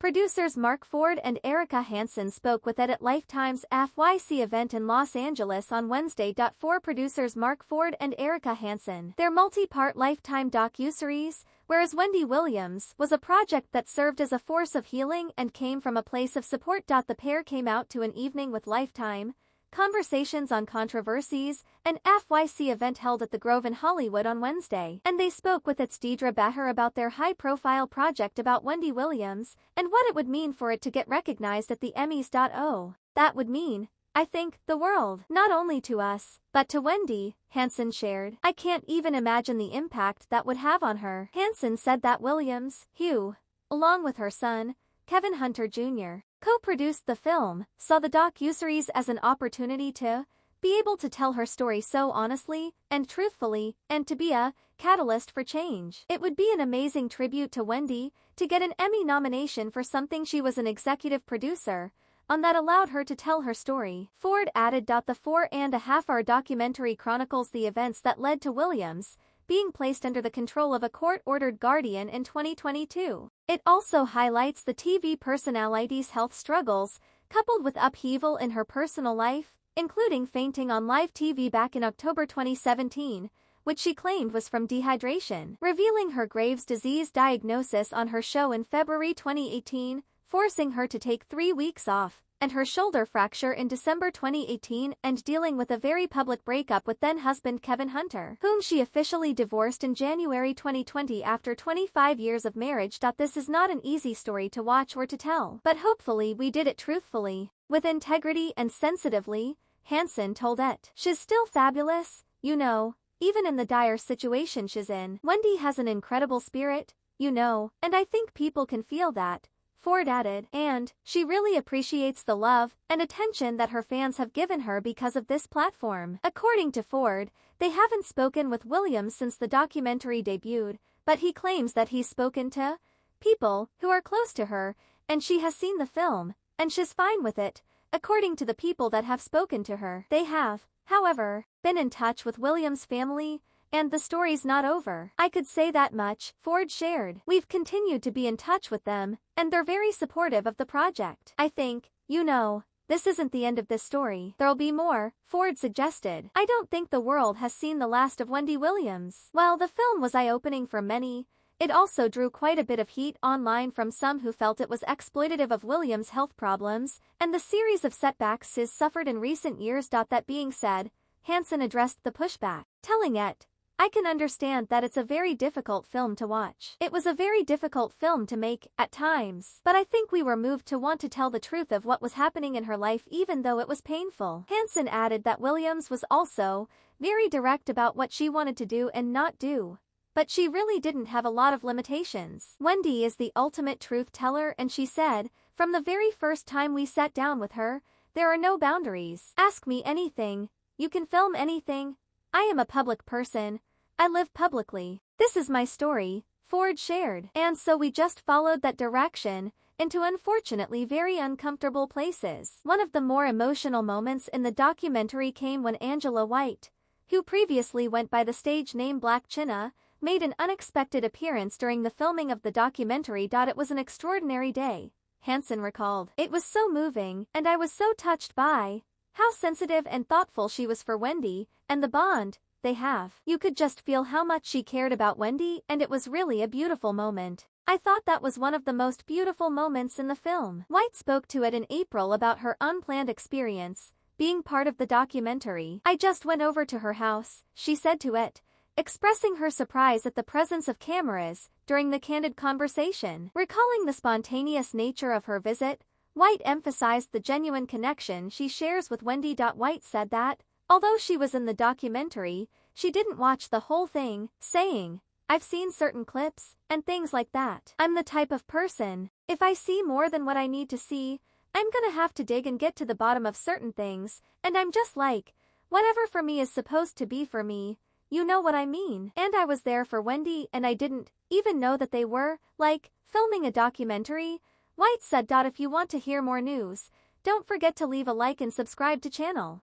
Producers Mark Ford and Erica Hansen spoke with Ed at Lifetime's FYC event in Los Angeles on Wednesday. For producers Mark Ford and Erica Hansen, their multi-part Lifetime docuseries, Whereas Wendy Williams, was a project that served as a force of healing and came from a place of support. The pair came out to an evening with Lifetime, Conversations on Controversies, an FYC event held at the Grove in Hollywood on Wednesday, and they spoke with its Deidre Baher about their high-profile project about Wendy Williams and what it would mean for it to get recognized at the Emmys. That would mean, I think, the world, not only to us, but to Wendy, Hansen shared. I can't even imagine the impact that would have on her. Hansen said that Williams, who, along with her son, Kevin Hunter Jr., co-produced the film, saw the docuseries as an opportunity to be able to tell her story so honestly and truthfully, and to be a catalyst for change. It would be an amazing tribute to Wendy to get an Emmy nomination for something she was an executive producer on that allowed her to tell her story. Ford added. The 4.5-hour documentary chronicles the events that led to Williams being placed under the control of a court-ordered guardian in 2022. It also highlights the TV personality's health struggles, coupled with upheaval in her personal life, including fainting on live TV back in October 2017, which she claimed was from dehydration, revealing her Graves' disease diagnosis on her show in February 2018, forcing her to take 3 weeks off, and her shoulder fracture in December 2018, and dealing with a very public breakup with then-husband Kevin Hunter, whom she officially divorced in January 2020 after 25 years of marriage. This is not an easy story to watch or to tell, but hopefully we did it truthfully, with integrity and sensitively, Hansen told it. She's still fabulous, even in the dire situation she's in. Wendy has an incredible spirit, and I think people can feel that, Ford added, and she really appreciates the love and attention that her fans have given her because of this platform. According to Ford, they haven't spoken with Williams since the documentary debuted, but he claims that he's spoken to people who are close to her, and she has seen the film, and she's fine with it. According to the people that have spoken to her, they have, however, been in touch with Williams' family, and the story's not over. I could say that much, Ford shared. We've continued to be in touch with them, and they're very supportive of the project. I think, this isn't the end of this story. There'll be more, Ford suggested. I don't think the world has seen the last of Wendy Williams. While the film was eye-opening for many, it also drew quite a bit of heat online from some who felt it was exploitative of Williams' health problems and the series of setbacks she's suffered in recent years. That being said, Hansen addressed the pushback, telling it, I can understand that it's a very difficult film to watch. It was a very difficult film to make, at times, but I think we were moved to want to tell the truth of what was happening in her life even though it was painful. Hansen added that Williams was also very direct about what she wanted to do and not do, but she really didn't have a lot of limitations. Wendy is the ultimate truth teller, and she said, from the very first time we sat down with her, there are no boundaries. Ask me anything. You can film anything. I am a public person. I live publicly. This is my story, Ford shared. And so we just followed that direction, into unfortunately very uncomfortable places. One of the more emotional moments in the documentary came when Angela White, who previously went by the stage name Black China, made an unexpected appearance during the filming of the documentary. It was an extraordinary day, Hansen recalled. It was so moving, and I was so touched by how sensitive and thoughtful she was for Wendy, and the bond they have. You could just feel how much she cared about Wendy, and it was really a beautiful moment. I thought that was one of the most beautiful moments in the film. White spoke to it in April about her unplanned experience being part of the documentary. I just went over to her house, she said to it, expressing her surprise at the presence of cameras during the candid conversation. Recalling the spontaneous nature of her visit, White emphasized the genuine connection she shares with Wendy. White said that, although she was in the documentary, she didn't watch the whole thing, saying, I've seen certain clips, and things like that. I'm the type of person, if I see more than what I need to see, I'm gonna have to dig and get to the bottom of certain things, and I'm just like, whatever for me is supposed to be for me, you know what I mean? And I was there for Wendy, and I didn't even know that they were, filming a documentary, White said. If you want to hear more news, don't forget to leave a like and subscribe to channel.